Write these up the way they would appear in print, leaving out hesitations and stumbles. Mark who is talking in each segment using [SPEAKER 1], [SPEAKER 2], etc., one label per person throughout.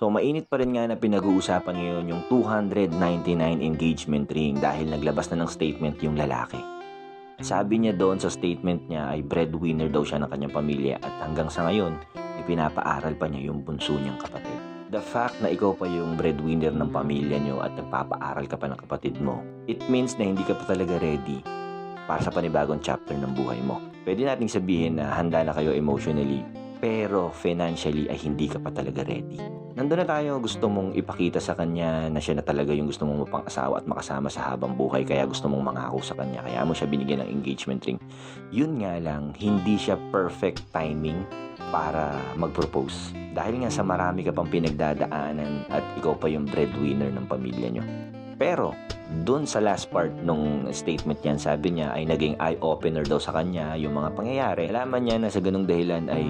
[SPEAKER 1] So mainit pa rin nga na pinag-uusapan ngayon yung 299 engagement ring dahil naglabas na ng statement yung lalaki. Sabi niya doon sa statement niya ay breadwinner daw siya ng kanyang pamilya at hanggang sa ngayon ipinapaaral pa niya yung bunso niyang kapatid. The fact na ikaw pa yung breadwinner ng pamilya niyo at nagpapaaral ka pa ng kapatid mo, it means na hindi ka pa talaga ready para sa panibagong chapter ng buhay mo. Pwede nating sabihin na handa na kayo emotionally, pero financially ay hindi ka pa talaga ready. Nandun na tayo, gusto mong ipakita sa kanya na siya na talaga yung gusto mong mapang-asawa at makasama sa habang buhay, kaya gusto mong mangako sa kanya, kaya mo siya binigyan ng engagement ring. Yun nga lang, hindi siya perfect timing para mag-propose. Dahil nga sa marami ka pang pinagdadaanan at ikaw pa yung breadwinner ng pamilya nyo. Pero, dun sa last part nung statement niyan, sabi niya ay naging eye-opener daw sa kanya yung mga pangyayari. Alaman niya na sa ganung dahilan ay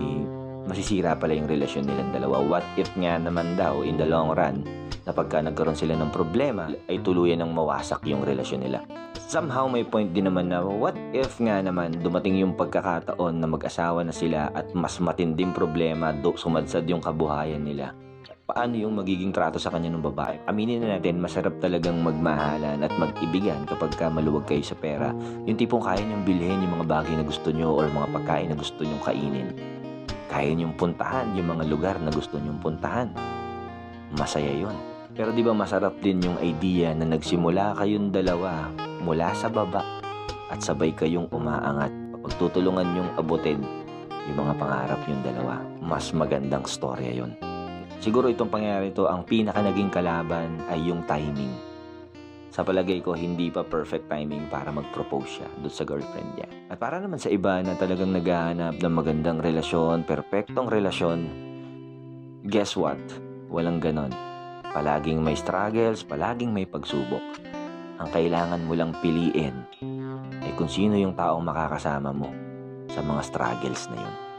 [SPEAKER 1] masisira pala yung relasyon nilang dalawa. What if nga naman daw in the long run na pagka nagkaroon sila ng problema ay tuluyan ng mawasak yung relasyon nila. Somehow may point din naman na what if nga naman dumating yung pagkakataon na mag-asawa na sila at mas matinding problema, sumadsad yung kabuhayan nila. Paano yung magiging trato sa kanya ng babae? Aminin na natin, masarap talagang magmahalan at mag-ibigan kapag ka maluwag kayo sa pera. Yung tipong kaya niyong bilhin yung mga bagay na gusto niyo or mga pagkain na gusto niyong kainin. Kaya niyong puntahan yung mga lugar na gusto niyong puntahan. Masaya yun. Pero di ba masarap din yung idea na nagsimula kayong dalawa mula sa baba at sabay kayong umaangat. Pagtutulungan yung abutin yung mga pangarap yung dalawa. Mas magandang storya yun. Siguro itong pangyayari ito, ang pinaka naging kalaban ay yung timing. Sa palagay ko, hindi pa perfect timing para mag-propose siya doon sa girlfriend niya. At para naman sa iba na talagang naghahanap ng magandang relasyon, perfectong relasyon, guess what? Walang ganon. Palaging may struggles, palaging may pagsubok. Ang kailangan mo lang piliin ay kung sino yung taong makakasama mo sa mga struggles na yun.